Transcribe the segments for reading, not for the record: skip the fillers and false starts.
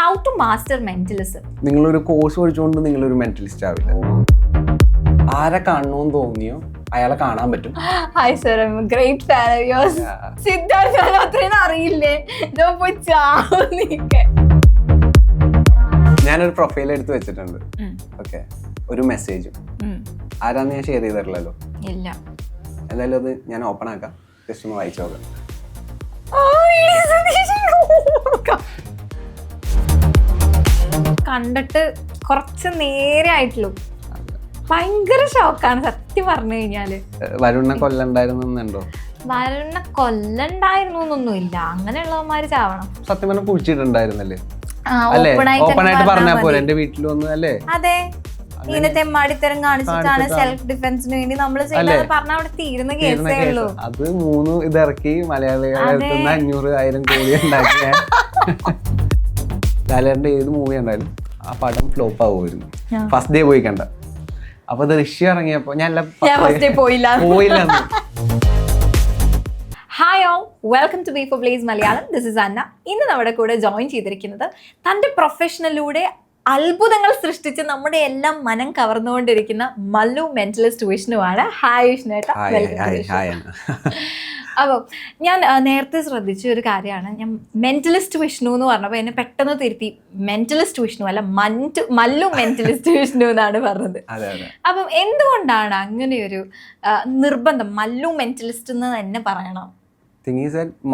How to master mentalism. നിങ്ങളൊരു course പഠിച്ചുകൊണ്ട് നിങ്ങളൊരു മെന്റലിസ്റ്റ് ആവില്ല. ആരെ കാണണമെന്ന് തോന്നിയോ അയാളെ കാണാൻ പറ്റും. Hi sir, I M A great fan of yours. Siddhartha അത്രയും അറിയില്ലേ? ഞാനൊരു പ്രൊഫൈൽ എടുത്ത് വെച്ചിട്ടുണ്ട്. ഓക്കെ, ഒരു മെസ്സേജും ആരാന്ന് ഞാൻ ഷെയർ ചെയ്തിട്ടില്ലല്ലോ. ഇല്ല. എന്തായാലും അത് ഞാൻ ഓപ്പൺ ആക്കാം, ജസ്റ്റ് ഒന്ന് വായിച്ചു നോക്കാം. കണ്ടിട്ട് കുറച്ച് നേരെ ആയിട്ടുള്ളൂ. ഭയങ്കര ഷോക്കാണ് സത്യം പറഞ്ഞു കഴിഞ്ഞാല്. വരുണ്ണ കൊല്ലണ്ടായിരുന്നുണ്ടോ? വരുണ്ണ കൊല്ലണ്ടായിരുന്നു എന്നൊന്നുമില്ല, അങ്ങനെയുള്ളവന്മാര് ചാവണം. സത്യം പറഞ്ഞ കുഴിച്ചിട്ടുണ്ടായിരുന്നല്ലേ? അല്ലേ, ഓപ്പൺ ആയിട്ട് പറഞ്ഞാ പോലെ എന്റെ വീട്ടിൽ വന്നു അല്ലേ? അതെ, ഇങ്ങനെ തെമ്മാടിത്തരം കാണിച്ചിട്ടാണ് സെൽഫ് ഡിഫെൻസിന് വേണ്ടി നമ്മൾ പറഞ്ഞ അവിടെ തീരുന്ന കേസേ ഉള്ളൂ. അത് 3 ഇതിറക്കി മലയാളികളെ 500,000 കോടി ഉണ്ടാക്കിയ ലാലേട്ടന്റെ ഏത് മൂവി ഉണ്ടായാലും ആ പടം ഫ്ലോപ്പ് ആവുമായിരുന്നു. ഫസ്റ്റ് ഡേ പോയി കണ്ട. അപ്പൊ ദൃശ്യം ഇറങ്ങിയപ്പോ ഞാൻ പോയില്ല. Hi all, welcome to B four place Malayalam. This is Anna. ഇന്ന് നമ്മുടെ കൂടെ ജോയിൻ ചെയ്തിരിക്കുന്നത് തൻ്റെ പ്രൊഫഷണലിലൂടെ അത്ഭുതങ്ങൾ സൃഷ്ടിച്ച് നമ്മുടെ എല്ലാം മനം കവർന്നുകൊണ്ടിരിക്കുന്ന മല്ലു മെന്റലിസ്റ്റ് വിഷ്ണുവാണ്. ഹായ് വിഷ്ണുവേട്ടാ. അപ്പോൾ ഞാൻ നേരത്തെ ശ്രദ്ധിച്ച ഒരു കാര്യമാണ്, ഞാൻ മെന്റലിസ്റ്റ് വിഷ്ണു എന്ന് പറഞ്ഞപ്പോൾ എന്നെ പെട്ടെന്ന് തിരുത്തി മെന്റലിസ്റ്റ് വിഷ്ണു അല്ല മല്ലു മെന്റലിസ്റ്റ് വിഷ്ണു എന്നാണ് പറഞ്ഞത്. അപ്പം എന്തുകൊണ്ടാണ് അങ്ങനെയൊരു നിർബന്ധം മല്ലു മെന്റലിസ്റ്റ് എന്ന് തന്നെ പറയണം?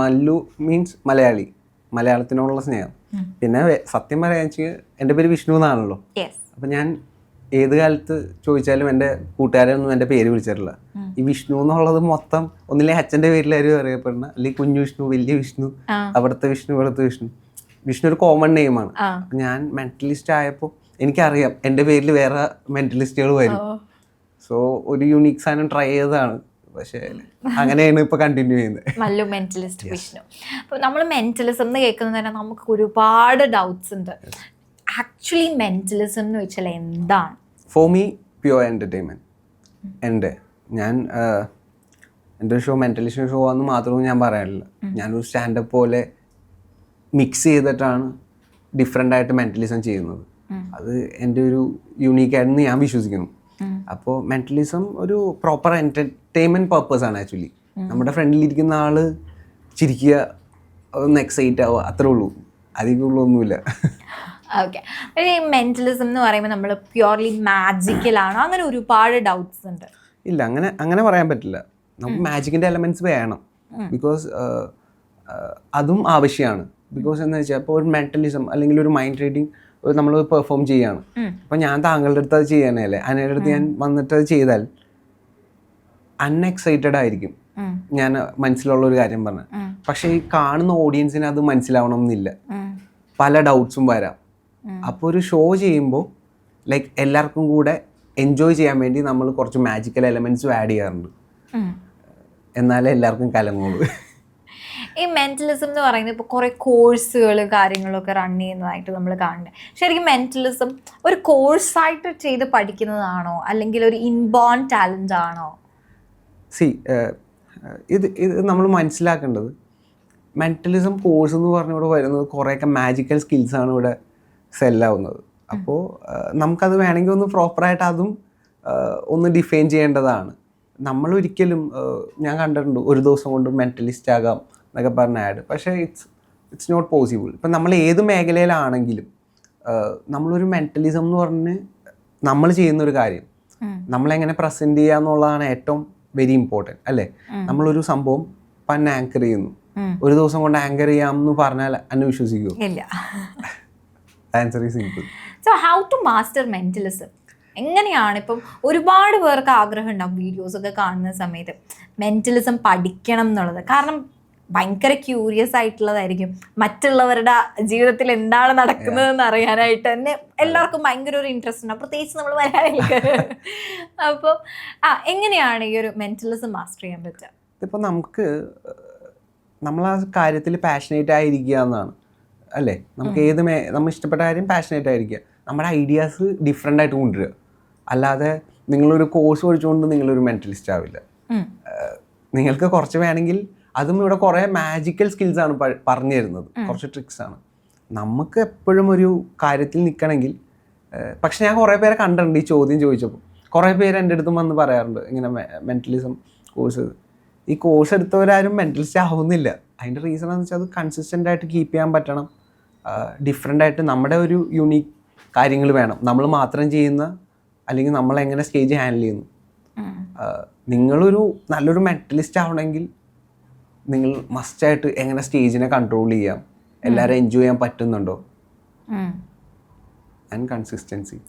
മല്ലു മീൻസ് മലയാളി, മലയാളത്തിനോടുള്ള സ്നേഹം. പിന്നെ സത്യം പറയാന്ന് വെച്ചാൽ എൻ്റെ പേര് വിഷ്ണു എന്നാണല്ലോ. അപ്പം ഞാൻ ഏത് കാലത്ത് ചോദിച്ചാലും എൻ്റെ കൂട്ടുകാരൊന്നും എൻ്റെ പേര് വിളിച്ചിട്ടില്ല. ഈ വിഷ്ണു എന്നുള്ളത് മൊത്തം ഒന്നില്ലേ അച്ഛൻ്റെ പേരിലായിരുന്നു അറിയപ്പെടുന്ന, അല്ലെങ്കിൽ കുഞ്ഞു വിഷ്ണു, വലിയ വിഷ്ണു, അവിടുത്തെ വിഷ്ണു, ഇവിടുത്തെ വിഷ്ണു. വിഷ്ണു ഒരു കോമൺ നെയിമാണ്. ഞാൻ മെന്റലിസ്റ്റ് ആയപ്പോൾ എനിക്കറിയാം എൻ്റെ പേരിൽ വേറെ മെന്റലിസ്റ്റുകൾ വരും. സോ ഒരു യുണീക്ക് സാധനം ട്രൈ ചെയ്തതാണ്. പക്ഷേ അങ്ങനെയാണ് ഇപ്പൊ കണ്ടിന്യൂ ചെയ്യുന്നത്. മല്ലു മെന്റലിസ്റ്റ് വിഷ്ണു. അപ്പോൾ നമ്മൾ മെന്റലിസം എന്ന് കേൾക്കുന്നത് തന്നെ നമുക്ക് ഒരുപാട് ഡൗട്ട്സ് ഉണ്ട്. ആക്ച്വലി മെന്റലിസം എന്ന് വെച്ചാൽ എന്താണ്? For me pure entertainment. എൻ്റെ ഷോ മെന്റലിസ്റ്റ് ഷോ ആണെന്ന് മാത്രമൊന്നും ഞാൻ പറയാനില്ല. ഞാനൊരു സ്റ്റാൻഡപ്പ് പോലെ മിക്സ് ചെയ്തിട്ടാണ് ഡിഫറെൻ്റ് ആയിട്ട് മെന്റലിസം ചെയ്യുന്നത്. അത് എൻ്റെ ഒരു യുണീക്കായിട്ടെന്ന് ഞാൻ വിശ്വസിക്കുന്നു. അപ്പോൾ മെന്റലിസം ഒരു പ്രോപ്പർ എൻ്റർടൈൻമെൻറ്റ് പർപ്പസ് ആണ് ആക്ച്വലി. നമ്മുടെ ഫ്രണ്ടിലിരിക്കുന്ന ആള് ചിരിക്കുക, ഒന്ന് എക്സൈറ്റ് ആവുക, അത്രേ ഉള്ളൂ. അധികമുള്ളൊന്നുമില്ല. ഓക്കെ. ഈ മെന്റലിസം എന്ന് പറയുമ്പോൾ നമ്മൾ പ്യുവർലി മാജിക്കൽ ആണോ? അങ്ങനെ ഒരുപാട് ഡൗട്ട്സ് ഉണ്ട്. ഇല്ല, അങ്ങനെ പറയാൻ പറ്റില്ല. നമുക്ക് മാജിക്കിൻ്റെ എലമെന്റ്സ് വേണം. ബിക്കോസ് അതും ആവശ്യമാണ്. ബിക്കോസ് എന്താ വെച്ചാൽ ഇപ്പോൾ ഒരു മെന്റലിസം അല്ലെങ്കിൽ ഒരു മൈൻഡ് റീഡിങ് നമ്മൾ പെർഫോം ചെയ്യാണ്. അപ്പം ഞാൻ താങ്കളുടെ അടുത്ത് അത് ചെയ്യാനല്ലേ, അന്നയുടെ അടുത്ത് ഞാൻ വന്നിട്ട് അത് ചെയ്താൽ അൺഎക്സൈറ്റഡ് ആയിരിക്കും ഞാൻ മനസ്സിലുള്ള ഒരു കാര്യം പറഞ്ഞത്. പക്ഷെ ഈ കാണുന്ന ഓഡിയൻസിന് അത് മനസ്സിലാവണം എന്നില്ല, പല ഡൗട്ട്സും വരാം. അപ്പോൾ ഒരു ഷോ ചെയ്യുമ്പോൾ ലൈക്ക് എല്ലാവർക്കും കൂടെ എൻജോയ് ചെയ്യാൻ വേണ്ടി നമ്മൾ കുറച്ച് മാജിക്കൽ എലമെന്റ്സും ആഡ് ചെയ്യാറുണ്ട്. എന്നാലേ എല്ലാവർക്കും കലങ്ങുള്ളൂ. ഈ മെന്റലിസം എന്ന് പറയുന്നത് ഇപ്പോൾ കുറേ കോഴ്സുകൾ കാര്യങ്ങളൊക്കെ റൺ ചെയ്യുന്നതായിട്ട് നമ്മൾ കാണുന്നത്. ശരിക്കും മെന്റലിസം ഒരു കോഴ്സായിട്ട് ചെയ്ത് പഠിക്കുന്നതാണോ അല്ലെങ്കിൽ ഒരു ഇൻബോൺ ടാലൻ്റ് ആണോ? ഇത് നമ്മൾ മനസ്സിലാക്കേണ്ടത്, മെന്റലിസം കോഴ്സ് എന്ന് പറഞ്ഞ ഇവിടെ വരുന്നത് കുറേയൊക്കെ മാജിക്കൽ സ്കിൽസാണ് ഇവിടെ സെല്ലാവുന്നത്. അപ്പോൾ നമുക്കത് വേണമെങ്കിൽ ഒന്ന് പ്രോപ്പറായിട്ട് അതും ഒന്ന് ഡിഫൈൻ ചെയ്യേണ്ടതാണ്. നമ്മളൊരിക്കലും ഞാൻ കണ്ടിട്ടുണ്ട് ഒരു ദിവസം കൊണ്ട് മെന്റലിസ്റ്റ് ആകാം എന്നൊക്കെ പറഞ്ഞ ആഡ്. പക്ഷേ ഇറ്റ്സ് നോട്ട് പോസിബിൾ. ഇപ്പം നമ്മൾ ഏത് മേഖലയിലാണെങ്കിലും നമ്മളൊരു മെന്റലിസം എന്ന് പറഞ്ഞ് നമ്മൾ ചെയ്യുന്നൊരു കാര്യം നമ്മളെങ്ങനെ പ്രസൻറ്റ് ചെയ്യുക എന്നുള്ളതാണ് ഏറ്റവും വെരി ഇമ്പോർട്ടൻറ്റ് അല്ലേ? നമ്മളൊരു സംഭവം പന്ന ആങ്കർ ചെയ്യുന്നു, ഒരു ദിവസം കൊണ്ട് ആങ്കർ ചെയ്യാമെന്ന് പറഞ്ഞാൽ അന്നെ വിശ്വസിക്കുമോ? ഇല്ല. Answer is simple. So how to master mentalism എങ്ങനെയാണ്? ഇപ്പം ഒരുപാട് പേർക്ക് ആഗ്രഹം ഉണ്ടാവും വീഡിയോസൊക്കെ കാണുന്ന സമയത്ത് മെന്റലിസം പഠിക്കണം എന്നുള്ളത്. കാരണം ഭയങ്കര ക്യൂരിയസ് ആയിട്ടുള്ളതായിരിക്കും, മറ്റുള്ളവരുടെ ജീവിതത്തിൽ എന്താണ് നടക്കുന്നതെന്ന് അറിയാനായിട്ട് തന്നെ എല്ലാവർക്കും ഭയങ്കര ഒരു ഇൻട്രസ്റ്റ് ഉണ്ടാവും, പ്രത്യേകിച്ച് നമ്മൾ മലയാളികൾക്ക്. അപ്പോൾ എങ്ങനെയാണ് ഈ ഒരു മെന്റലിസം മാസ്റ്റർ ചെയ്യാൻ പറ്റുക? ഇതിപ്പോൾ നമ്മൾ ആ കാര്യത്തിൽ പാഷനേറ്റ് ആയിരിക്കുക എന്നാണ് അല്ലേ? നമുക്ക് നമ്മൾ ഇഷ്ടപ്പെട്ട കാര്യം പാഷനേറ്റ് ആയിരിക്കുക, നമ്മുടെ ഐഡിയാസ് ഡിഫറെൻ്റ് ആയിട്ട് കൊണ്ടുവരിക. അല്ലാതെ നിങ്ങളൊരു കോഴ്സ് പഠിച്ചുകൊണ്ട് നിങ്ങളൊരു മെന്റലിസ്റ്റ് ആവില്ല. നിങ്ങൾക്ക് കുറച്ച് വേണമെങ്കിൽ അതും ഇവിടെ കുറേ മാജിക്കൽ സ്കിൽസ് ആണ് പറഞ്ഞു തരുന്നത്, കുറച്ച് ട്രിക്സ് ആണ്. നമുക്ക് എപ്പോഴും ഒരു കാര്യത്തിൽ നിൽക്കണമെങ്കിൽ പക്ഷെ ഞാൻ കുറേ പേരെ കണ്ടിട്ടുണ്ട് ഈ ചോദ്യം ചോദിച്ചപ്പോൾ. കുറേ പേര് എൻ്റെ അടുത്തും വന്ന് പറയാറുണ്ട് ഇങ്ങനെ മെൻ്റലിസം കോഴ്സ്. ഈ കോഴ്സ് എടുത്തവരാരും മെൻ്റലിസ്റ്റ് ആവുന്നില്ല. അതിൻ്റെ റീസൺ എന്ന് വെച്ചാൽ അത് കൺസിസ്റ്റൻ്റ് ആയിട്ട് കീപ്പ് ചെയ്യാൻ പറ്റണം. ഡിഫറെൻ്റ് ആയിട്ട് നമ്മുടെ ഒരു യുണീക്ക് കാര്യങ്ങൾ വേണം. നമ്മൾ മാത്രം ചെയ്യുന്ന അല്ലെങ്കിൽ നമ്മളെങ്ങനെ സ്റ്റേജ് ഹാൻഡിൽ ചെയ്യുന്നു. നിങ്ങളൊരു നല്ലൊരു മെൻ്റലിസ്റ്റ് ആവണമെങ്കിൽ നിങ്ങൾ മസ്റ്റായിട്ട് എങ്ങനെ സ്റ്റേജിനെ കൺട്രോൾ ചെയ്യാം, എല്ലാവരും എൻജോയ് ചെയ്യാൻ പറ്റുന്നുണ്ടോ, ആൻഡ് കൺസിസ്റ്റൻസി.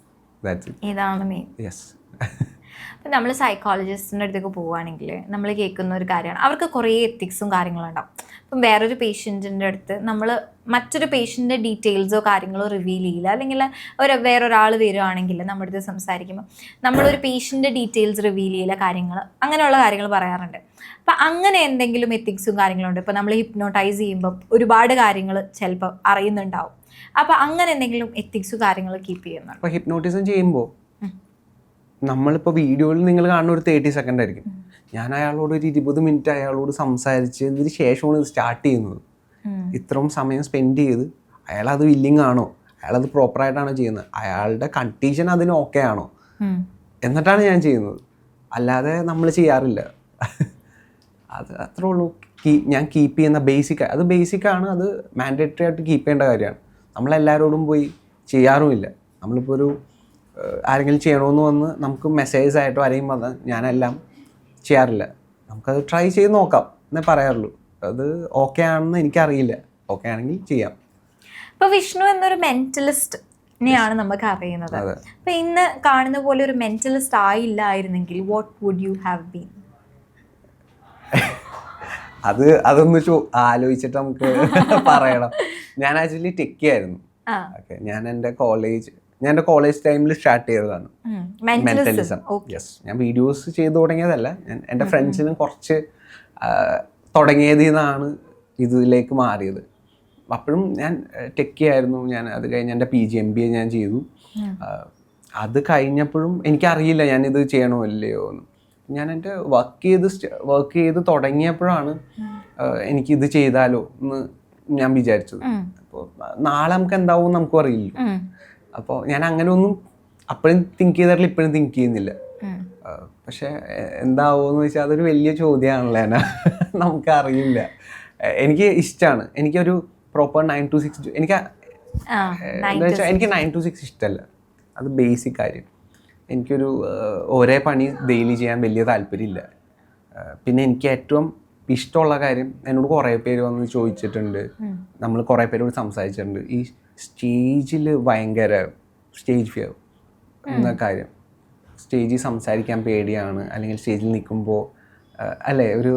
ഇതാണ് മെയിൻ. യെസ്. ഇപ്പം നമ്മൾ സൈക്കോളജിസ്റ്റിൻ്റെ അടുത്തേക്ക് പോവുകയാണെങ്കിൽ നമ്മൾ കേൾക്കുന്ന ഒരു കാര്യമാണ്, അവർക്ക് കുറേ എത്തിക്സും കാര്യങ്ങളും ഉണ്ടാവും. ഇപ്പം വേറൊരു പേഷ്യൻറ്റിൻ്റെ അടുത്ത് നമ്മൾ മറ്റൊരു പേഷ്യൻ്റെ ഡീറ്റെയിൽസോ കാര്യങ്ങളോ റിവീൽ ചെയ്യില്ല, അല്ലെങ്കിൽ വേറൊരാൾ വരികയാണെങ്കിൽ നമ്മുടെ അടുത്ത് സംസാരിക്കുമ്പോൾ നമ്മളൊരു പേഷ്യൻ്റെ ഡീറ്റെയിൽസ് റിവീൽ ചെയ്യില്ല, കാര്യങ്ങൾ അങ്ങനെയുള്ള കാര്യങ്ങൾ പറയാറുണ്ട്. അപ്പം അങ്ങനെ എന്തെങ്കിലും എത്തിക്സും കാര്യങ്ങളുണ്ട്? ഇപ്പം നമ്മൾ ഹിപ്നോട്ടൈസ് ചെയ്യുമ്പം ഒരുപാട് കാര്യങ്ങൾ ചിലപ്പോൾ അറിയുന്നുണ്ടാവും. അപ്പം അങ്ങനെ എന്തെങ്കിലും എത്തിക്സും കാര്യങ്ങൾ കീപ്പ് ചെയ്യുന്നുണ്ട്? അപ്പോൾ ഹിപ്നോട്ടിസം ചെയ്യുമ്പോൾ നമ്മളിപ്പോൾ വീഡിയോയിൽ നിങ്ങൾ കാണുന്ന ഒരു 30 സെക്കൻഡ് ആയിരിക്കും. ഞാൻ അയാളോട് ഒരു 20 മിനിറ്റ് അയാളോട് സംസാരിച്ചതിന് ശേഷമാണ് ഇത് സ്റ്റാർട്ട് ചെയ്യുന്നത്. ഇത്രയും സമയം സ്പെൻഡ് ചെയ്ത് അയാളത് വില്ലിങ് ആണോ, അയാളത് പ്രോപ്പറായിട്ടാണോ ചെയ്യുന്നത്, അയാളുടെ കണ്ടീഷൻ അതിന് ഓക്കെ ആണോ എന്നിട്ടാണ് ഞാൻ ചെയ്യുന്നത്. അല്ലാതെ നമ്മൾ ചെയ്യാറില്ല. അത് അത്രേ ഉള്ളൂ. ഞാൻ കീപ്പ് ചെയ്യുന്ന ബേസിക്കാണ്. അത് മാൻഡേറ്ററി ആയിട്ട് കീപ്പ് ചെയ്യേണ്ട കാര്യമാണ്. നമ്മളെല്ലാവരോടും പോയി ചെയ്യാറുമില്ല. നമ്മളിപ്പോൾ ഒരു ആരെങ്കിലും ചെയ്യണമെന്ന് വന്ന് നമുക്ക് മെസ്സേജ് ആയിട്ടോ ആരെയും വന്നാൽ ഞാനെല്ലാം ചെയ്യാറില്ല. നമുക്കത് ട്രൈ ചെയ്ത് നോക്കാം എന്നേ പറയാറുള്ളൂ. അത് ഓക്കെ ആണെന്ന് എനിക്കറിയില്ല. ഓക്കെ ആണെങ്കിൽ ചെയ്യാം. ഇപ്പോൾ വിഷ്ണു എന്നൊരു മെന്റലിസ്റ്റിനെയാണ് നമുക്ക് അറിയുന്നത്. അപ്പോൾ ഇന്ന് കാണുന്ന പോലെ ഒരു മെന്റലിസ്റ്റ് ആയില്ലായിരുന്നെങ്കിൽ what would you have been? അതൊന്ന് ആലോചിച്ചിട്ട് നമുക്ക് പറയണം. ഞാൻ ആക്ച്വലി ടെക്കിയായിരുന്നു. ഓക്കെ, ഞാൻ എൻ്റെ കോളേജ് ടൈമിൽ സ്റ്റാർട്ട് ചെയ്തതാണ് മെന്റലിസം. യെസ്, ഞാൻ വീഡിയോസ് ചെയ്തു തുടങ്ങിയതല്ല. ഞാൻ എൻ്റെ ഫ്രണ്ട്സിനും കുറച്ച് തുടങ്ങിയതിൽ നിന്നാണ് ഇതിലേക്ക് മാറിയത്. അപ്പോഴും ഞാൻ ടെക്കിയായിരുന്നു. ഞാൻ അത് കഴിഞ്ഞ് എൻ്റെ PG MBA ഞാൻ ചെയ്തു. അത് കഴിഞ്ഞപ്പോഴും എനിക്കറിയില്ല ഞാനിത് ചെയ്യണോ ഇല്ലയോ എന്ന്. ഞാൻ എൻ്റെ വർക്ക് ചെയ്ത് തുടങ്ങിയപ്പോഴാണ് എനിക്കിത് ചെയ്താലോ എന്ന് ഞാൻ വിചാരിച്ചത്. അപ്പോൾ നാളെ നമുക്ക് എന്താവും നമുക്കും അറിയില്ല. അപ്പോൾ ഞാൻ അങ്ങനെ ഒന്നും അപ്പോഴും തിങ്ക് ചെയ്തിട്ടില്ല, ഇപ്പോഴും തിങ്ക് ചെയ്യുന്നില്ല. പക്ഷെ എന്താവുമെന്ന് വെച്ചാൽ അതൊരു വലിയ ചോദ്യമാണല്ലോ. നമുക്കറിയില്ല. എനിക്ക് ഇഷ്ടമാണ്. എനിക്കൊരു പ്രോപ്പർ 9 to 6 എനിക്ക് എന്താ വെച്ചാൽ എനിക്ക് 9 to 6 ഇഷ്ടമല്ല. അത് ബേസിക് കാര്യം. എനിക്കൊരു ഒരേ പണി ഡെയിലി ചെയ്യാൻ വലിയ താല്പര്യമില്ല. പിന്നെ എനിക്ക് ഏറ്റവും ഇഷ്ടമുള്ള കാര്യം, എന്നോട് കുറേ പേര് വന്ന് ചോദിച്ചിട്ടുണ്ട്, നമ്മൾ കുറേ പേരോട് സംസാരിച്ചിട്ടുണ്ട്, ഈ സ്റ്റേജിൽ ഭയങ്കര സ്റ്റേജ് ഫിയർ എന്ന കാര്യം. സ്റ്റേജിൽ സംസാരിക്കാൻ പേടിയാണ്, അല്ലെങ്കിൽ സ്റ്റേജിൽ നിൽക്കുമ്പോൾ അല്ലേ ഒരു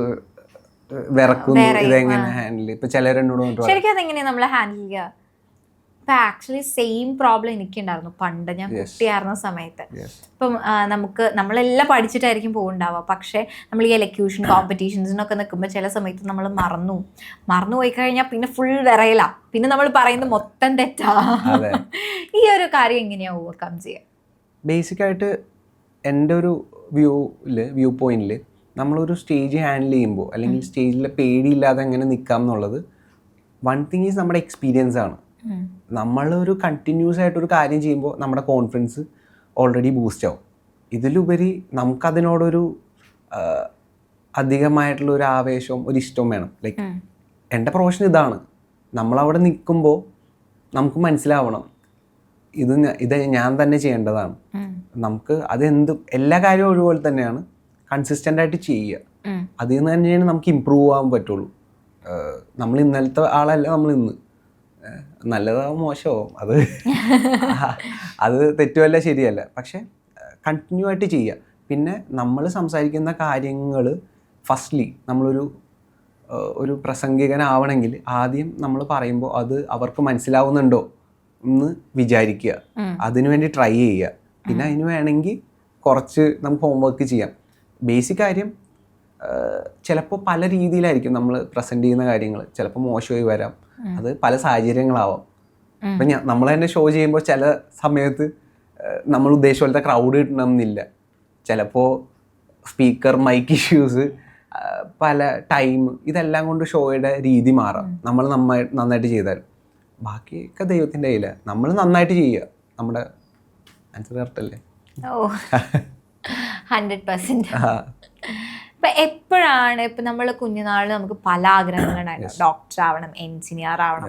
വിറക്കുന്നു, ഇതെങ്ങനെ ഹാൻഡിൽ. ഇപ്പം ചിലരെന്നോട് ശരിക്കും അതെങ്ങനെയാണ് നമ്മൾ ഹാൻഡിൽ ചെയ്യുക? ഇപ്പം ആക്ച്വലി സെയിം പ്രോബ്ലം എനിക്കുണ്ടായിരുന്നു പണ്ട് ഞാൻ കുട്ടിയായിരുന്ന സമയത്ത്. ഇപ്പം നമ്മളെല്ലാം പഠിച്ചിട്ടായിരിക്കും പോകുന്നുണ്ടാവുക. പക്ഷേ നമ്മൾ ഈ എലക്യൂഷൻ കോമ്പറ്റീഷൻസിനൊക്കെ നിൽക്കുമ്പോൾ ചില സമയത്ത് നമ്മൾ മറന്നുപോയി കഴിഞ്ഞാൽ പിന്നെ ഫുൾ വിറയില, പിന്നെ നമ്മൾ പറയുന്നത് മൊത്തം തെറ്റാ. ഈ ഒരു കാര്യം എങ്ങനെയാണ് ഓവർകം ചെയ്യുക? ബേസിക്കായിട്ട് എൻ്റെ ഒരു വ്യൂ പോയിന്റിൽ നമ്മളൊരു സ്റ്റേജ് ഹാൻഡിൽ ചെയ്യുമ്പോൾ അല്ലെങ്കിൽ സ്റ്റേജിലെ പേടിയില്ലാതെ എങ്ങനെ നിൽക്കാം എന്നുള്ളത് വൺ തിങ് ഈസ് നമ്മുടെ എക്സ്പീരിയൻസ് ആണ്. നമ്മളൊരു കണ്ടിന്യൂസ് ആയിട്ടൊരു കാര്യം ചെയ്യുമ്പോൾ നമ്മുടെ കോൺഫിഡൻസ് ഓൾറെഡി ബൂസ്റ്റ് ആവും. ഇതിലുപരി നമുക്കതിനോടൊരു അധികമായിട്ടുള്ള ഒരു ആവേശവും ഒരു ഇഷ്ടവും വേണം. ലൈക്ക് എൻ്റെ പ്രൊഫഷൻ ഇതാണ്. നമ്മളവിടെ നിൽക്കുമ്പോൾ നമുക്ക് മനസ്സിലാവണം ഇത് ഞാൻ തന്നെ ചെയ്യേണ്ടതാണ്. നമുക്ക് എല്ലാ കാര്യവും ഒരുപോലെ തന്നെയാണ്, കൺസിസ്റ്റൻ്റ് ആയിട്ട് ചെയ്യുക. അതിൽ നിന്ന് തന്നെയാണ് നമുക്ക് ഇമ്പ്രൂവ് ആകാൻ പറ്റുള്ളൂ. നമ്മൾ ഇന്നലത്തെ ആളല്ല നമ്മൾ ഇന്ന്. നല്ലതാവും മോശമാവും, അത് തെറ്റുമല്ല ശരിയല്ല. പക്ഷെ കണ്ടിന്യൂ ആയിട്ട് ചെയ്യുക. പിന്നെ നമ്മൾ സംസാരിക്കുന്ന കാര്യങ്ങൾ ഫസ്റ്റ്ലി ഒരു പ്രസംഗികനാവണമെങ്കിൽ ആദ്യം നമ്മൾ പറയുമ്പോൾ അത് അവർക്ക് മനസ്സിലാവുന്നുണ്ടോ എന്ന് വിചാരിക്കുക. അതിനുവേണ്ടി ട്രൈ ചെയ്യുക. പിന്നെ അതിന് വേണമെങ്കിൽ കുറച്ച് നമുക്ക് ഹോംവർക്ക് ചെയ്യാം. ബേസിക് കാര്യം ചിലപ്പോൾ പല രീതിയിലായിരിക്കും നമ്മൾ പ്രസൻറ്റ് ചെയ്യുന്ന കാര്യങ്ങൾ. ചിലപ്പോൾ മോശമായി വരാം, അത് പല സാഹചര്യങ്ങളാവാം. അപ്പം നമ്മൾ തന്നെ ഷോ ചെയ്യുമ്പോൾ ചില സമയത്ത് നമ്മൾ ഉദ്ദേശിച്ച പോലത്തെ ക്രൗഡ് കിട്ടണമെന്നില്ല. ചിലപ്പോൾ സ്പീക്കർ, മൈക്ക് ഇഷ്യൂസ്, പല ടൈം, ഇതെല്ലാം കൊണ്ട് ഷോയുടെ രീതി മാറാം നമ്മൾ നന്നായിട്ട് ചെയ്താൽ. ബാക്കിയൊക്കെ ദൈവത്തിൻ്റെ കയ്യിലാണ്. നമ്മൾ നന്നായിട്ട് ചെയ്യുക. നമ്മുടെ ആൻസർ കറക്റ്റ് അല്ലേ? ഓ 100%. ഇപ്പം എപ്പോഴാണ് ഇപ്പം നമ്മൾ കുഞ്ഞുനാളിൽ നമുക്ക് പല ആഗ്രഹങ്ങളുണ്ടായിരുന്നു, ഡോക്ടർ ആവണം, എൻജിനീയർ ആവണം.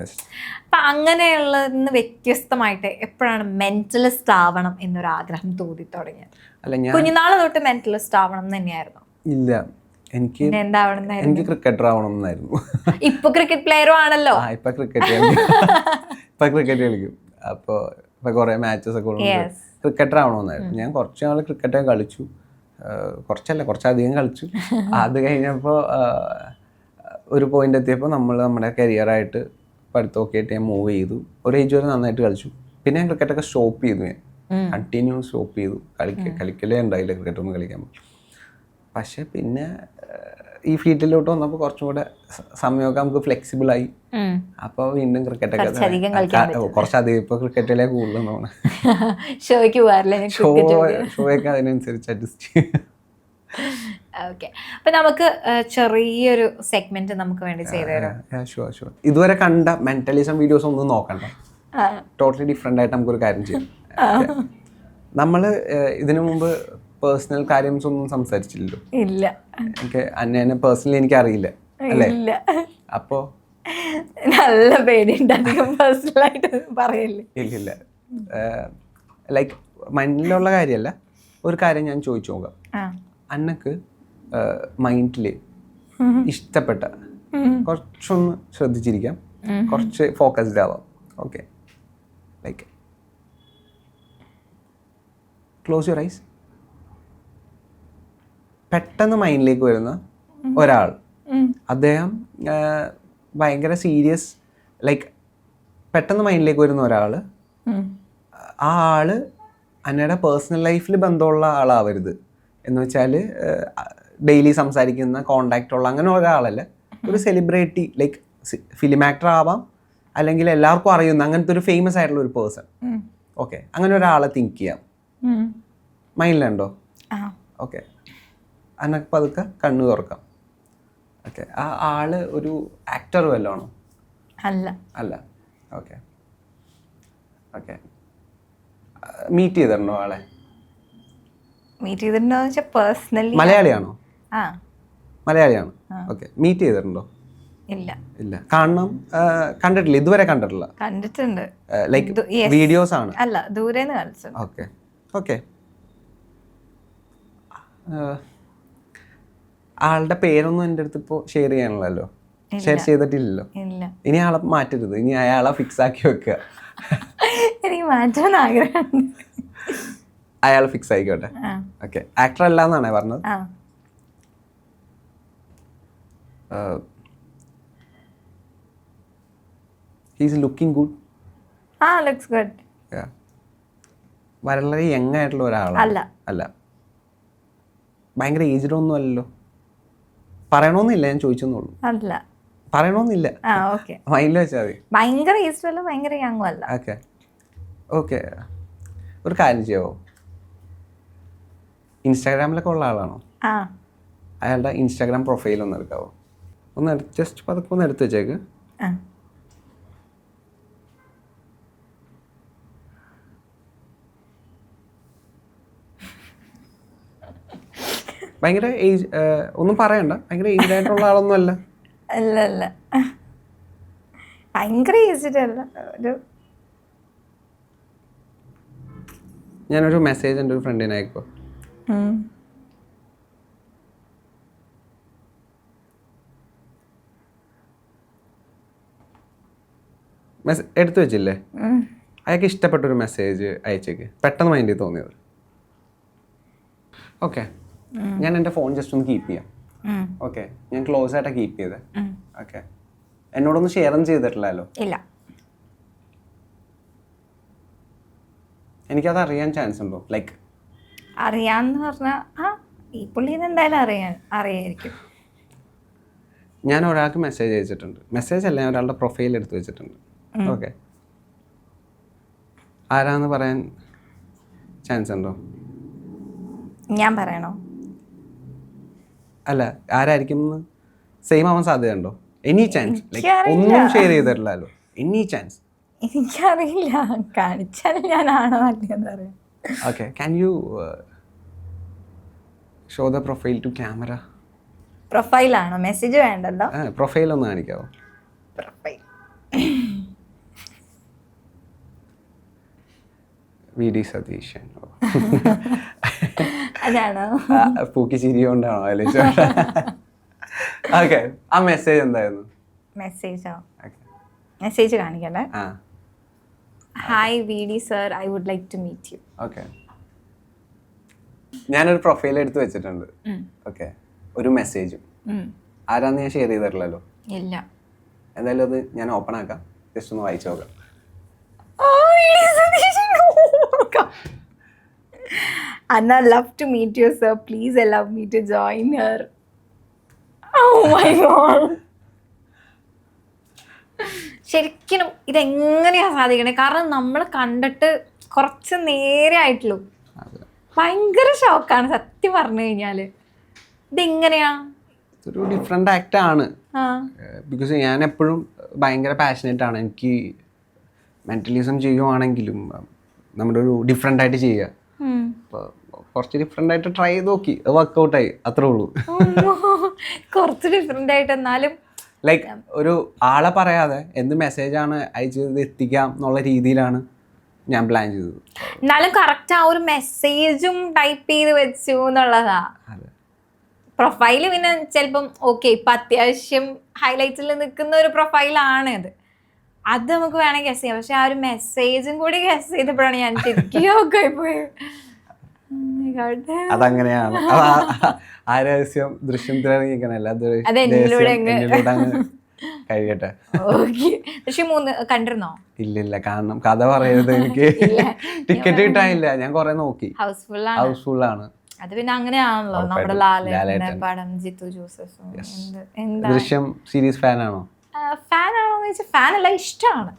അപ്പം അങ്ങനെയുള്ളതിന് വ്യത്യസ്തമായിട്ട് എപ്പോഴാണ് മെന്റലിസ്റ്റ് ആവണം എന്നൊരു ആഗ്രഹം തോന്നി തുടങ്ങിയത്? കുഞ്ഞുനാൾ തൊട്ട് മെന്റലിസ്റ്റ് ആവണം എന്ന് തന്നെയായിരുന്നു? ഇല്ല, എനിക്ക് എന്താവണം? ക്രിക്കറ്റർ ആവണം എന്നായിരുന്നു. ഇപ്പൊ ക്രിക്കറ്റ് പ്ലെയറും ആണല്ലോ. ഇപ്പൊ ക്രിക്കറ്റ് കളിക്കും. അപ്പോൾ ഇപ്പൊ കുറെ മാച്ചസ് ഒക്കെ ക്രിക്കറ്റർ ആവണമെന്നായിരുന്നു. ഞാൻ കുറച്ച് നാൾ ക്രിക്കറ്റ് കളിച്ചു, കുറച്ചധികം കളിച്ചു. അത് കഴിഞ്ഞപ്പോൾ ഒരു പോയിന്റ് എത്തിയപ്പോൾ നമ്മുടെ കരിയറായിട്ട് പഠിത്തമൊക്കെ ആയിട്ട് ഞാൻ മൂവ് ചെയ്തു. ഒരു ഏജ് വരെ നന്നായിട്ട് കളിച്ചു. പിന്നെ ഞാൻ ക്രിക്കറ്റൊക്കെ സ്റ്റോപ്പ് ചെയ്തു. ഞാൻ കണ്ടിന്യൂ സ്റ്റോപ്പ് ചെയ്തു. കളിക്കലേ ഉണ്ടായില്ല, ക്രിക്കറ്റൊന്നും കളിക്കാൻ. പക്ഷെ പിന്നെ ഈ ഫീൽഡിലോട്ട് വന്നപ്പോൾ കുറച്ചും കൂടെ സമയമൊക്കെ നമുക്ക് ഫ്ലെക്സിബിൾ ആയി. അപ്പോൾ വീണ്ടും ക്രിക്കറ്റൊക്കെ കുറച്ചധികം ഇപ്പോൾ ക്രിക്കറ്റിലെ കൂടുതൽ തോന്നുന്നു. ഷോയൊക്കെ അതിനനുസരിച്ച് അഡ്ജസ്റ്റ് ചെയ്യും. ഓക്കെ, അപ്പൊ നമുക്ക് ചെറിയൊരു സെഗ്മെന്റ് നമുക്ക് വേണ്ടി ചെയ്തു തരാം. ഷുവർ. ഇതുവരെ കണ്ട മെന്റലിസം വീഡിയോസ് ഒന്നും നോക്കണ്ട, ടോട്ടലി ഡിഫറെന്റ് ആയിട്ട് നമുക്കൊരു കാര്യം ചെയ്യാം. നമ്മൾ ഇതിനു മുമ്പ് പേഴ്സണൽ കാര്യംസ് ഒന്നും സംസാരിച്ചില്ലല്ലോ. ഇല്ല, എനിക്ക് അന്നെ പേഴ്സണലി എനിക്ക് അറിയില്ല അല്ലേ? അപ്പോ നല്ല പേടിയുണ്ട് അധികം പേഴ്സണലായിട്ട് പറയല്ലേ? ഇല്ല, ലൈക്ക് മൈൻഡിലുള്ള കാര്യമല്ല, ഒരു കാര്യം ഞാൻ ചോദിച്ചു നോക്കാം. അന്നക്ക് മൈൻഡില് ഇഷ്ടപ്പെട്ട കുറച്ചൊന്ന് ശ്രദ്ധിച്ചിരിക്കാം, കുറച്ച് ഫോക്കസ്ഡ് ആവാം. Okay, like close your eyes. പെട്ടെന്ന് മൈൻഡിലേക്ക് വരുന്ന ഒരാൾ, അദ്ദേഹം ഭയങ്കര സീരിയസ്, ലൈക്ക് പെട്ടെന്ന് മൈൻഡിലേക്ക് വരുന്ന ഒരാൾ, ആ ആള് അന്നയുടെ പേഴ്സണൽ ലൈഫിൽ ബന്ധമുള്ള ആളാവരുത്. എന്ന് വെച്ചാൽ ഡെയിലി സംസാരിക്കുന്ന കോണ്ടാക്റ്റ് ഉള്ള അങ്ങനെ ഒരാളല്ല, ഒരു സെലിബ്രിറ്റി, ലൈക്ക് ഫിലിം ആക്ടർ ആവാം, അല്ലെങ്കിൽ എല്ലാവർക്കും അറിയുന്ന അങ്ങനത്തെ ഒരു ഫേമസ് ആയിട്ടുള്ള ഒരു പേഴ്സൺ. ഓക്കെ, അങ്ങനെ ഒരാളെ തിങ്ക് ചെയ്യാം. മൈൻഡിലുണ്ടോ? ഓക്കെ, അന്നൊക്കെ പതുക്കെ കണ്ണു തുറക്കാം. ഓക്കെ, ആ ആള് ഒരു ആക്ടർ വല്ലതാണോ? അല്ല. ഓക്കെ, മീറ്റ് ചെയ്തിട്ടുണ്ടോ ആളെ? മലയാളിയാണോ? മലയാളിയാണ്. ഓക്കെ, മീറ്റ് ചെയ്തിട്ടുണ്ടോ? ഇല്ല. കാണണം, കണ്ടിട്ടില്ല, ഇതുവരെ കണ്ടിട്ടില്ല. കണ്ടിട്ടുണ്ട്, ലൈക്ക് വീഡിയോസ് ആണ്? അല്ല, ദൂരെന്ന് കണ്ടിട്ടുണ്ട്. ഓക്കെ. ആളുടെ പേരൊന്നും എൻ്റെ അടുത്ത് ഇപ്പോൾ ഷെയർ ചെയ്യാനുള്ളല്ലോ, ഷെയർ ചെയ്തിട്ടില്ലല്ലോ. ഇനി ആളെ മാറ്റരുത്, ഇനി അയാളെ ഫിക്സ് ആക്കി വെക്കുക. എനിക്ക് മാറ്റാൻ ആഗ്രഹമുണ്ട്. അയാൾ ഫിക്സ് ആയിക്കോട്ടെ. ഓക്കെ, ആക്ടർ അല്ല എന്നാണേ പറഞ്ഞത്? He's looking good. Looks good. വളരെ യങ് ആയിട്ടുള്ള ഒരാളാണ്? അല്ല. ഭയങ്കര ഏജ്ഡ് ഒന്നും അല്ലല്ലോ? പറയണമെന്നില്ല, ഞാൻ ചോദിച്ചെന്നുള്ളൂ. അല്ല, പറയണമെന്നില്ല, മൈൻഡിൽ വെച്ചാൽ മതി. ഭയങ്കര ഏജ്ഡ് അല്ല, ഭയങ്കര യങ് അല്ല. ഓക്കെ, ഒരു കാര്യം ചെയ്യാവോ? ഇൻസ്റ്റാഗ്രാമിലൊക്കെ ഉള്ള ആളാണോ? അയാളുടെ ഇൻസ്റ്റാഗ്രാം പ്രൊഫൈൽ ഒന്ന് എടുക്കാവോ? ഒന്ന് ജസ്റ്റ് പതുക്കെ ഒന്ന് എടുത്ത് വെച്ചേക്ക്. ഭയങ്കര ഏജ് ഒന്നും പറയണ്ട, ഭയങ്കര ഏജ്ഡ് ആയിട്ടുള്ള ആളൊന്നും അല്ല. അല്ല, ഭയങ്കര ഏജ്ഡ് അല്ല. ഞാനൊരു മെസ്സേജ് എൻ്റെ ഒരു ഫ്രണ്ടിന് അയക്കോ? എടുത്തു വെച്ചില്ലേ? അയാൾക്ക് ഇഷ്ടപ്പെട്ടൊരു മെസ്സേജ് അയച്ചേക്ക്, പെട്ടെന്ന് മൈൻഡിൽ തോന്നിയത്. ഓക്കെ, ഞാൻ എൻ്റെ ഫോൺ ജസ്റ്റ് ഒന്ന് കീപ്പ് ചെയ്യാം. ഓക്കെ, ഞാൻ ക്ലോസ് ആയിട്ടാണ് കീപ്പ് ചെയ്തത്. ഓക്കെ, എന്നോടൊന്നും ഷെയർ ഒന്നും ചെയ്തിട്ടില്ലല്ലോ? ഇല്ല. എനിക്കത് അറിയാൻ ചാൻസ് ഉണ്ടോ? ലൈക്ക് അറിയാന്ന് പറഞ്ഞാൽ ഈ പുള്ളിന്ന് എന്തായാലും അറിയായിരിക്കും. ഞാൻ ഒരാൾക്ക് മെസ്സേജ് അയച്ചിട്ടുണ്ട്. മെസ്സേജ് അല്ല, ഞാൻ ഒരാളുടെ പ്രൊഫൈൽ എടുത്ത് വെച്ചിട്ടുണ്ട്. ഓക്കെ, ആരാന്ന് പറയാൻ ചാൻസ് ഉണ്ടോ? ഞാൻ പറയണോ? അല്ല, ആരായിരിക്കും സെയിം ആവാൻ സാധ്യതയുണ്ടോ? Any chance? ലൈക്ക് ഒന്നും ഷെയർ ചെയ്തിട്ടില്ലല്ലോ, എനി ചാൻസ്? എനിക്കറിയില്ല, കാണിച്ചാൽ ഞാനാണോ അല്ലെന്ന് അറിയാം. Okay, can you show the profile to camera? പ്രൊഫൈലാണോ? മെസ്സേജ് വേണ്ടല്ലോ. പ്രൊഫൈൽ ഒന്ന് കാണിക്കാവോ? Profile V D Satheesan. അതാണോ? പൂക്കി ചിരി കൊണ്ടാണോ ആലോചിച്ചോ? ഓക്കെ, ആ മെസ്സേജ് എന്തായിരുന്നു? മെസ്സേജോ? മെസ്സേജ് കാണിക്കല്ലേ. Hi V D sir, I would like to meet you. Okay, ഞാനൊരു പ്രൊഫൈൽ എടുത്ത് വെച്ചിട്ടുണ്ട്. ഓക്കെ, ഒരു മെസ്സേജും ആരാന്ന് ഞാൻ ഷെയർ ചെയ്തിട്ടില്ലല്ലോ. ഇല്ല. എന്തായാലും അത് ഞാൻ ഓപ്പൺ ആക്കാം, ജസ്റ്റ് ഒന്ന് വായിച്ചു നോക്കാം. Anna, love to meet you, sir. Please allow me to join her. Oh my god. ശരിക്കും ഇതെങ്ങനെയാ സാധിക്കണേ? കാരണം നമ്മൾ കണ്ടിട്ട് കുറച്ച് നേരെ ആയിട്ടുള്ളൂ. ഭയങ്കര ഷോക്കാണ് സത്യം പറഞ്ഞു കഴിഞ്ഞാല്. ഇതെങ്ങനെയാ? ഒരു ഡിഫറെൻ്റ് ആക്ട് ആണ്. ബിക്കോസ് ഞാൻ എപ്പോഴും ഭയങ്കര പാഷനേറ്റ് ആണ്. എനിക്ക് മെന്റലിസം ചെയ്യുവാണെങ്കിലും നമ്മുടെ ഒരു ഡിഫറെൻ്റ് ആയിട്ട് ചെയ്യുക. അപ്പോൾ കുറച്ച് ഡിഫറെൻ്റ് ആയിട്ട് ട്രൈ ചെയ്ത് നോക്കി, വർക്കൗട്ടായി, അത്രേ ഉള്ളൂ. കുറച്ച് ഡിഫറെൻ്റ് ആയിട്ട് എന്നാലും ലൈക്ക് ഒരു ആളെ പറയാതെ എന്ത് മെസ്സേജാണ് അയച്ചത് എത്തിക്കാം എന്നുള്ള രീതിയിലാണ് ഞാൻ പ്ലാൻ ചെയ്തത്. എന്നാലും കറക്റ്റ് ആ ഒരു മെസ്സേജും ടൈപ്പ് ചെയ്ത് വെച്ചു എന്നുള്ളതാ. പ്രൊഫൈല് പിന്നെ ചിലപ്പം ഓക്കെ ഇപ്പം അത്യാവശ്യം ഹൈലൈറ്റിൽ നിൽക്കുന്ന ഒരു പ്രൊഫൈലാണ് അത് നമുക്ക് വേണമെങ്കിൽ ഗസ് ചെയ്യാം. പക്ഷെ ആ ഒരു മെസ്സേജും കൂടി ഗസ് ചെയ്തപ്പോഴാണ് ഞാൻ ശരിക്കും പോയി. അതങ്ങനെയാണ്. ആ രഹസ്യം ദൃശ്യത്തിലിറങ്ങിക്കണല്ല, കഴിയട്ടെ. ദൃശ്യം 3 കണ്ടിരുന്നോ? ഇല്ലില്ല, കാരണം കഥ പറയരുത്. എനിക്ക് ടിക്കറ്റ് കിട്ടാനില്ല, ഞാൻ കൊറേ നോക്കി. ഹൗസ്ഫുൾ ആണ്. അത് പിന്നെ അങ്ങനെയാണല്ലോ, നമ്മുടെ ലാലേട്ടന്റെ പടം, ജിത്തു ജോസഫ്. ദൃശ്യം സീരീസ് ഫാനാണോ? ഫാനാണോന്ന് ചോദിച്ചാൽ ഫാനല്ല, ഇഷ്ടമാണ്.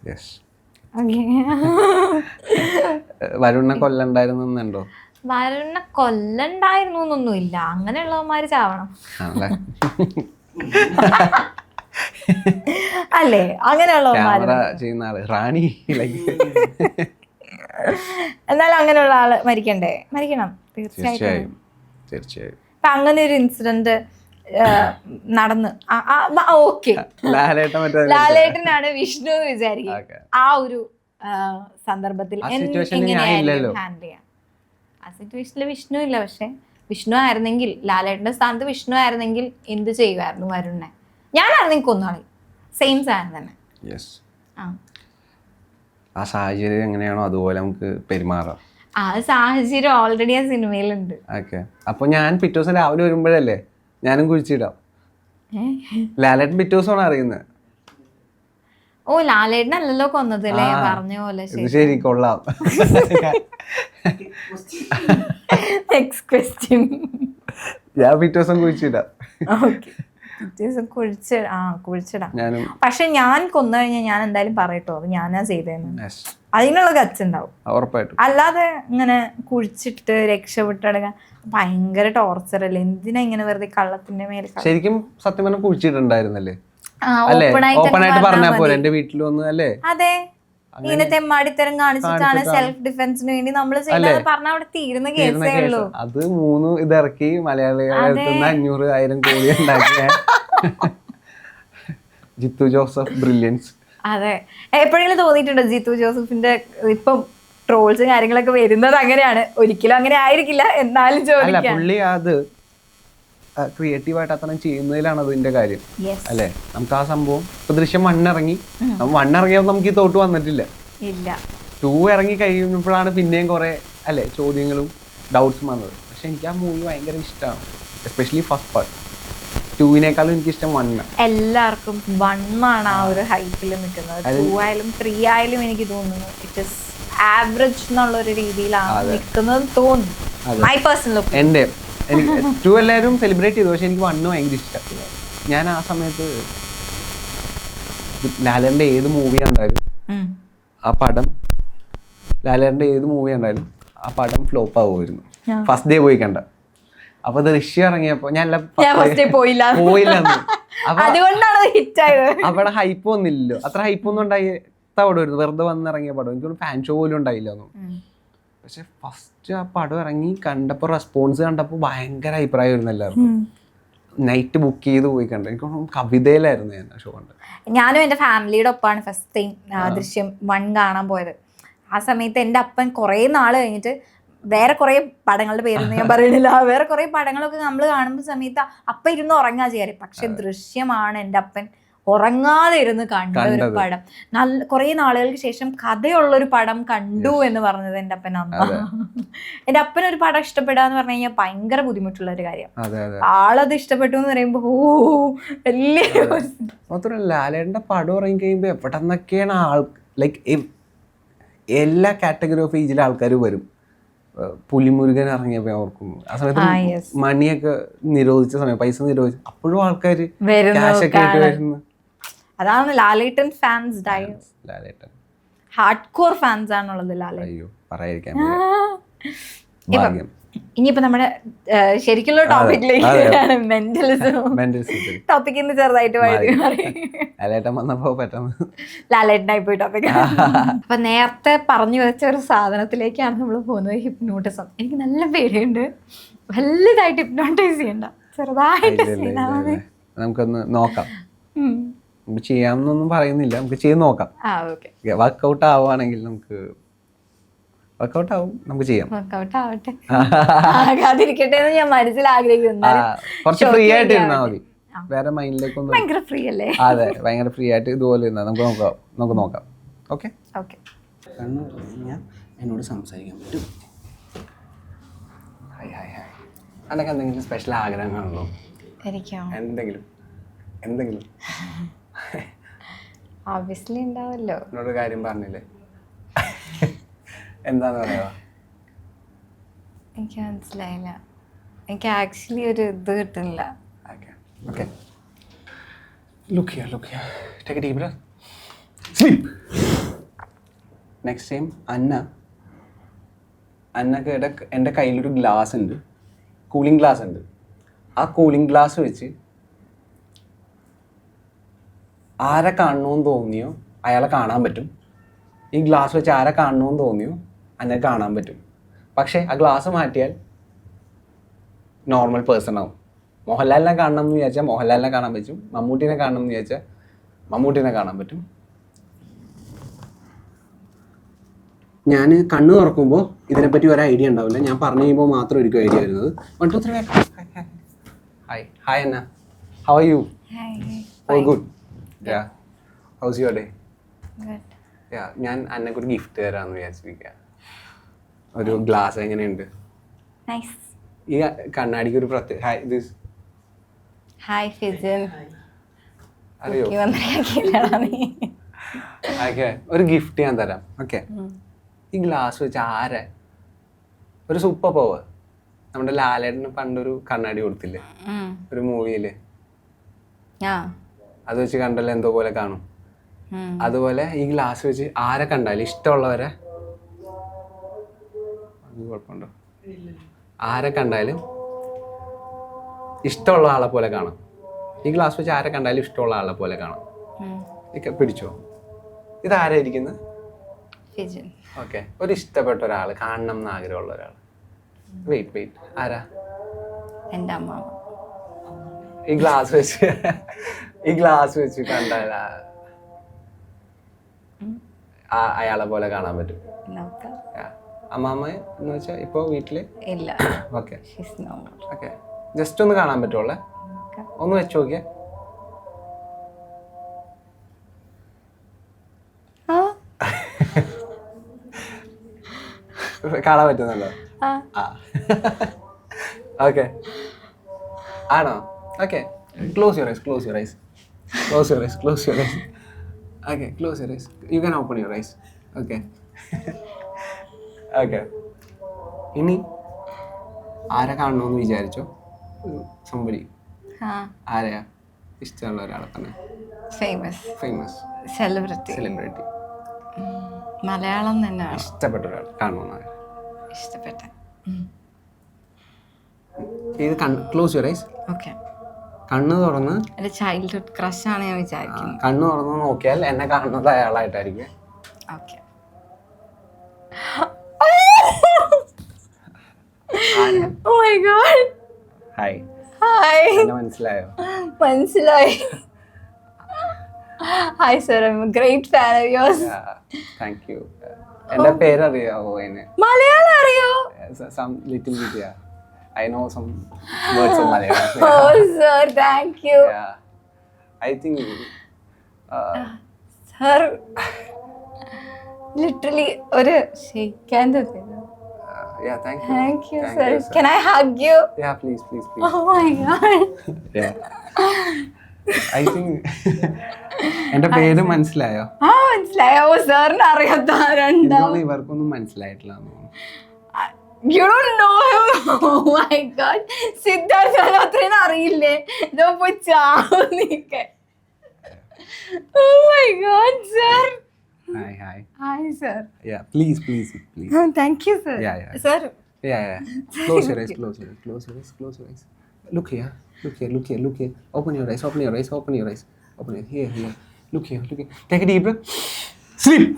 വരുണിനെ കൊല്ലണ്ടായിരുന്നുണ്ടോ? വരുണിനെ കൊല്ലണ്ടായിരുന്നു എന്നൊന്നുമില്ല, അങ്ങനെയുള്ളവന്മാര് ചാവണം അല്ലേ? അങ്ങനെയുള്ളവന്മാര് ചെയ്യുന്ന ആള് റാണി. എന്നാലും അങ്ങനെയുള്ള ആള് മരിക്കണ്ടേ? മരിക്കണം, തീർച്ചയായും. ഇപ്പൊ അങ്ങനെ ഒരു ഇൻസിഡന്റ് നടന്ന് ഓക്കെ, ലാലേട്ടനാണ് വിഷ്ണു എന്ന് വിചാരിക്കും. ആ ഒരു സന്ദർഭത്തിൽ എങ്ങനെയായിരുന്നു ഹാൻഡിൽ ചെയ്യാം? ആ സിറ്റുവേഷനിൽ വിഷ്ണു ഇല്ല. പക്ഷെ വിഷ്ണു ആയിരുന്നെങ്കിൽ, ലാലേട്ടന്റെ സ്ഥാനത്ത് വിഷ്ണു ആയിരുന്നെങ്കിൽ എന്ത് ചെയ്യുമായിരുന്നു വരുണിനെ? ഞാനായിരുന്നെങ്കിൽ കൊന്നാളി. സെയിം സാധനം തന്നെ. ആ സാഹചര്യം എങ്ങനെയാണോ അതുപോലെ നമുക്ക് പെരുമാറാം. ആ സാഹചര്യം ഓൾറെഡി ആ സിനിമയിലുണ്ട്. ഓക്കെ, അപ്പൊ ഞാൻ പിറ്റേ ദിവസം രാവിലെ വരുമ്പോഴല്ലേ ഞാനും കുഴിച്ചിടാം. ലാലേട്ടൻ പിറ്റേ ദിവസമാണ് അറിയുന്നത്. ഓ, ലാലേട്ടനല്ലല്ലോ കൊന്നത് അല്ലേ? പറഞ്ഞ പോലെ. ശരി, കൊള്ളാം. Next question. ഞാൻ പിറ്റേ ദിവസം കുഴിച്ചിടാം. കുഴിച്ചിടാം. പക്ഷെ ഞാൻ കൊന്നു കഴിഞ്ഞാൽ ഞാൻ എന്തായാലും പറയട്ടോ, അത് ഞാനാ ചെയ്തേന്ന്. അതിനുള്ള ഗച്ച് ഉണ്ടാവും ഉറപ്പായിട്ടും. അല്ലാതെ ഇങ്ങനെ കുഴിച്ചിട്ട് രക്ഷപ്പെട്ടെടുക്കാൻ ഭയങ്കര ടോർച്ചർ അല്ലേ? എന്തിനാ ഇങ്ങനെ വെറുതെ കള്ളത്തിന്റെ മേലെ? ശരിക്കും സത്യം പറഞ്ഞാൽ കുഴിച്ചിട്ടുണ്ടായിരുന്നല്ലേ? ഓപ്പണായിട്ട് പറഞ്ഞാ പോലെ എന്റെ വീട്ടിൽ വന്ന് അല്ലേ? അതെ, ഇങ്ങനെ തെമ്മാടിത്തരം കാണിച്ചിട്ടാണ് സെൽഫ് ഡിഫെൻസിന് വേണ്ടി നമ്മൾ ചെയ്തത് പറഞ്ഞാൽ അവിടെ തീരുന്ന കേസേ ഉള്ളൂ. അത് 3 ഇതിറക്കി മലയാളികളെ 500,000 കോടി ഉണ്ടാക്കിയ ജിത്തു ജോസഫ് ബ്രില്യൻസ്. അതെ, എപ്പോഴെങ്കിലും തോന്നിയിട്ടുണ്ടോ ജിത്തു ജോസഫിന്റെ ഇപ്പം ട്രോൾസ് കാര്യങ്ങളൊക്കെ വരുന്നത് അങ്ങനെയാണ്? ഒരിക്കലും അങ്ങനെ ആയിരിക്കില്ല, എന്നാലും ചോദിക്കാം. പുള്ളി അത് ക്രിയേറ്റീവായിട്ട് അത്ര ചെയ്യുന്നതിലാണ് അതിന്റെ കാര്യം അല്ലേ? നമുക്ക് ആ സംഭവം ഇപ്പൊ ദൃശ്യം 1 ഇറങ്ങി, 1 ഇറങ്ങിയപ്പോൾ നമുക്ക് ഈ തോട്ട് വന്നിട്ടില്ല. 2 ഇറങ്ങി കഴിയുമ്പോഴാണ് പിന്നെയും കുറെ അല്ലെ ചോദ്യങ്ങളും ഡൗട്ട്സും വന്നത്. പക്ഷെ എനിക്ക് ആ മൂവി ഭയങ്കര ഇഷ്ടമാണ്, എസ്പെഷ്യലി ഫസ്റ്റ് പാർട്ട്. 2-നേക്കാളും എനിക്കിഷ്ടം 1. എല്ലാവർക്കും 1 ആണ് ആ ഒരു ഹൈപ്പിൽ നിൽക്കുന്നത്. 2 ആയാലും 3 ആയാലും എനിക്ക് തോന്നുന്നു ഇറ്റ് ഇസ് ആവറേജ് എന്നുള്ള ഒരു രീതിയിലാണ് നിൽക്കുന്നത് തോന്നുന്നു. മൈ പേഴ്സണൽ എന്റെ എനിക്ക് 2 എല്ലാവരും സെലിബ്രേറ്റ് ചെയ്തു, പക്ഷെ എനിക്ക് 1 ഭയങ്കര ഇഷ്ടം. ഞാൻ ആ സമയത്ത് ലാലേട്ടൻ്റെ ഏത് മൂവി കണ്ടാലും ആ പടം ഫ്ലോപ്പ് ആവുമായിരുന്നു. ഫസ്റ്റ് ഡേ പോയി കണ്ട. അപ്പൊ ദൃശ്യം ഇറങ്ങിയപ്പോ ഞാൻ പോയില്ല. അവിടെ ഹൈപ്പ് വന്നില്ലല്ലോ, അത്ര ഹൈപ്പ് ഒന്നും ഉണ്ടായി പടമായിരുന്നു, വെറുതെ വന്നിറങ്ങിയ പടം. എനിക്കൊരു ഫാൻ ഷോ പോലും ഉണ്ടായില്ല ഒന്നും. പക്ഷെ ഫസ്റ്റ് ആ പടം ഇറങ്ങി കണ്ടപ്പോൾ റെസ്പോൺസ് കണ്ടപ്പോൾ ഭയങ്കര അഭിപ്രായമായിരുന്നു എല്ലാവർക്കും. നൈറ്റ് ബുക്ക് ചെയ്ത് പോയി കണ്ടു. എനിക്ക് തോന്നുന്നു കവിതയിലായിരുന്നു ഞാൻ ഷോ കണ്ടത്. ഞാനും എൻ്റെ ഫാമിലിയുടെ ഒപ്പമാണ് ഫസ്റ്റ് ടൈം ദൃശ്യം 1 കാണാൻ പോയത്. ആ സമയത്ത് എൻ്റെ അപ്പൻ കുറേ നാൾ കഴിഞ്ഞിട്ട് വേറെ കുറേ പടങ്ങളുടെ പേരൊന്നും ഞാൻ പറയുന്നില്ല, വേറെ കുറേ പടങ്ങളൊക്കെ നമ്മൾ കാണുന്ന സമയത്ത് അപ്പം ഇരുന്ന് ഉറങ്ങാ ചെയ്യാറ്. പക്ഷെ ദൃശ്യമാണ് എൻ്റെ അപ്പൻ ഉറങ്ങാതെ ഇരുന്ന് കണ്ട ഒരു പടം. നല്ല കുറേ നാളുകൾക്ക് ശേഷം കഥയുള്ളൊരു പടം കണ്ടു എന്ന് പറഞ്ഞത് എൻ്റെ അപ്പൻ അമ്മ. എൻ്റെ അപ്പനൊരു പടം ഇഷ്ടപ്പെടുക എന്ന് പറഞ്ഞു കഴിഞ്ഞാൽ ഭയങ്കര ബുദ്ധിമുട്ടുള്ള ഒരു കാര്യം. ആളത് ഇഷ്ടപ്പെട്ടു എന്ന് പറയുമ്പോൾ വലിയ മാത്രമല്ല ലാലേട്ടൻ്റെ പടം ഇറങ്ങി കഴിയുമ്പോൾ എവിടെ നിന്നൊക്കെയാണ് ലൈക്ക് എല്ലാ കാറ്റഗറി ഓഫ് ഏജിലെ ആൾക്കാർ വരും. പുലിമുരുകൻ ഇറങ്ങിയപ്പോൾ ഓർക്കുന്നു, ആ സമയത്ത് മണിയൊക്കെ നിരോധിച്ച സമയം, പൈസ നിരോധിച്ചു, അപ്പോഴും ആൾക്കാർ ക്യാഷ് ഒക്കെ ആയിട്ട് വരുന്നു. അതാണ് ലാലേട്ടൻ ഫാൻസ്. ലാലേട്ടൻ ഹാർഡ് കോർ ഫാൻസ് ആണുള്ളത് ലാലേട്ടൻ. അയ്യോ പറയാതിരിക്കാൻ. ഇനിയിപ്പോ നമ്മുടെ ശരിക്കുള്ള ടോപ്പിക്കിലേക്ക് മെന്റലിസം ടോപ്പിക് ചെറുതായിട്ട് ലാലേട്ടൻ വന്നപ്പോ പെട്ടെന്ന് ലാലേട്ടനായി പോയി ടോപ്പിക്. അപ്പൊ നേരത്തെ പറഞ്ഞു വെച്ച ഒരു സാധനത്തിലേക്കാണ് നമ്മൾ പോകുന്നത്, ഹിപ്നോട്ടിസം. എനിക്ക് നല്ല പേടിയുണ്ട്, വലുതായിട്ട് ഹിപ്നോട്ടൈസ് ചെയ്യണ്ട, ചെറുതായിട്ട് നമുക്കൊന്ന് നോക്കാം. നമുക്ക് ചെയ്യാമെന്നൊന്നും പറയുന്നില്ല, നമുക്ക് ചെയ്ത് നോക്കാം. വർക്കൗട്ട് ആവുകയാണെങ്കിൽ നമുക്ക് വർക്കൗട്ട് ആവും, നമുക്ക് ചെയ്യാം. വർക്കൗട്ട് ആവട്ടെ, ആകാതിരിക്കട്ടെ എന്ന് ഞാൻ മനസ്സിൽ ആഗ്രഹിക്കുന്നു. കുറച്ച് ഫ്രീ ആയിട്ട് ഇരുന്നാൽ മതി, വേറെ മൈൻഡിലേക്കൊന്നും. ഭയങ്കര ഫ്രീ അല്ലേ? അതെ, ഭയങ്കര ഫ്രീ ആയിട്ട് ഇതുപോലെ ഇരുന്നാൽ നമുക്ക് നോക്കാം. Okay okay. എന്നോട് സംസാരിക്കാൻ പറ്റും. Hi hi hi. അതൊക്കെ എന്തെങ്കിലും സ്പെഷ്യൽ ആഗ്രഹങ്ങളാണല്ലോ? എനിക്കോ? എന്തെങ്കിലും ഒബ്വിയസ്ലി ഉണ്ടാവല്ലോ. എന്നോട് കാര്യം പറഞ്ഞില്ലേ, എന്താന്ന് പറയാ? എനിക്ക് മനസ്സിലായില്ല. എനിക്ക് ആക്ച്വലി ഒരു ഇത് കിട്ടുന്നില്ല. Okay, look here, take a deep breath, sleep. Next time അന്നക്ക് എൻ്റെ കയ്യിലൊരു ഗ്ലാസ് ഉണ്ട്, കൂളിംഗ് ഗ്ലാസ് ഉണ്ട്. ആ കൂളിംഗ് ഗ്ലാസ് വെച്ച് ആരെ കാണണമെന്ന് തോന്നിയോ അയാളെ കാണാൻ പറ്റും. ഈ ഗ്ലാസ് വെച്ച് ആരെ കാണണമെന്ന് തോന്നിയോ അന്നെ കാണാൻ പറ്റും. പക്ഷേ ആ ഗ്ലാസ് മാറ്റിയാൽ നോർമൽ പേഴ്സൺ ആവും. മോഹൻലാലിനെ കാണണം എന്ന് വിചാരിച്ചാൽ മോഹൻലാലിനെ കാണാൻ പറ്റും, മമ്മൂട്ടിനെ കാണണം എന്ന് വിചാരിച്ചാൽ മമ്മൂട്ടിനെ കാണാൻ പറ്റും. ഞാൻ കണ്ണ് തുറക്കുമ്പോൾ ഇതിനെപ്പറ്റി ഒരു ഐഡിയ ഉണ്ടാവില്ല, ഞാൻ പറഞ്ഞു കഴിയുമ്പോൾ മാത്രം ഒരു ഐഡിയ വരുന്നത്. 1 2 3 hi Anna, how are you? All good. Ya, how's your day? Ya, ഞാൻ അന്നക്ക് ഒരു ഗിഫ്റ്റ് തരാമെന്ന് വിചാരിച്ചിരിക്കുക. ഒരു ഗ്ലാസ്. എങ്ങനെയുണ്ട്? ഈ കണ്ണാടിക്ക് ഒരു പ്രത്യേക അറിയോ? ഓക്കെ, ഒരു ഗിഫ്റ്റ് ഞാൻ തരാം. ഓക്കെ, ഈ ഗ്ലാസ് വെച്ച് ആരെ ഒരു സൂപ്പർ പവർ, നമ്മുടെ ലാലേട്ടന് പണ്ടൊരു കണ്ണാടി കൊടുത്തില്ലേ ഒരു മൂവിയില്, അത് വെച്ച് കണ്ടല്ലോ എന്തോ പോലെ കാണും. അതുപോലെ ഈ ഗ്ലാസ് വെച്ച് ആരെ കണ്ടാലും ഇഷ്ടമുള്ളവരെ, കുഴപ്പമുണ്ടോ? ആരെ കണ്ടാലും ഇഷ്ടമുള്ള ആളെ പോലെ കാണാം. ഈ ഗ്ലാസ് വെച്ച് ആരെ കണ്ടാലും ഇഷ്ടമുള്ള ആളെ പോലെ കാണാം. പിടിച്ചോ? ഇതാരായിരിക്കുന്നത്? ഓക്കെ, ഒരു ഇഷ്ടപ്പെട്ട ഒരാൾ, കാണണം എന്ന് ആഗ്രഹമുള്ള ഒരാൾ. വെയിറ്റ്, ആരാ? എൻ്റെ അമ്മ. ഈ ഗ്ലാസ് വെച്ച് കണ്ടാൽ അയാളെ പോലെ കാണാൻ പറ്റും. അമ്മാമ്മ എന്ന് വെച്ചാൽ ഇപ്പൊ വീട്ടില് ഇല്ല. ഓക്കെ, ജസ്റ്റ് ഒന്ന് കാണാൻ പറ്റുള്ളേ, ഒന്ന് വെച്ച് നോക്കിയേ. കാണാൻ പറ്റുന്നുണ്ടോ? ഓക്കെ, ആണോ? Okay, close your eyes. Okay, close your eyes. You can open your eyes. Okay. ഇനി ആരെ കാണണമെന്ന് വിചാരിച്ചോ? സംബടി. ആരെയാ? ഇഷ്ടമുള്ള ഒരാളെ തന്നെ. Famous celebrity. മലയാളം തന്നെ. ഇഷ്ടപ്പെട്ട ഒരാൾ കാണണമെന്ന്. ഇഷ്ടപ്പെട്ട. ഇത് ക്ലോസ് യുവർ ഐസ്. ഓക്കെ. കണ്ണ് തുറന്ന്, എൻ്റെ ചൈൽഡ്ഹുഡ് ക്രഷ് ആണ് ഞാൻ വിചാരിക്കുന്നത്. കണ്ണ് തുറന്ന് നോക്കിയാൽ എന്നെ കാണുന്നത് അയാളായിട്ടായിരിക്കും. Okay. Oh my god. Hi. Hi. എന്നെ മനസ്സിലായോ? മനസ്സിലായി. Hi sir, I'm a great fan of yours. Thank you. എൻ്റെ പേരറിയാവോ അതിന്? മലയാളം അറിയോ? Some little bit, yeah. I know some words of Malayalam. Oh sir, thank you. Yeah. I think Sir, literally ഒരു ഷെയ്ക്കാൻ തരുന്നു. yeah, thank you. Thank you Thank sir. you, sir. Can I hug you? Yeah, please, please, please. Oh my god. Yeah. I think എൻ്റെ പേര് മനസ്സിലായോ? മനസ്സിലായോ? സാറിന് അറിയാത്തവരുണ്ടോ? ഇതൊന്നും ഇവർക്കൊന്നും മനസ്സിലായിട്ടില്ല എന്ന് തോന്നുന്നു. You don't know him. Oh my god. Siddhartha മൽഹോത്രേനെ അറിയില്ലേ? ഇതോ പോയി ചാവും നീക്കെ. Oh my god, sir. Hi, hi. Hi, sir. Yeah, please, please, please. Thank you, sir. Yeah, yeah. Sir. Yeah, yeah. Close your eyes, close your eyes, close your eyes, close your eyes. Look here, look here, look here, look here. Open your eyes, open your eyes, open your eyes. Open it. Here, here. Look here, look here. Take a deep breath. Sleep.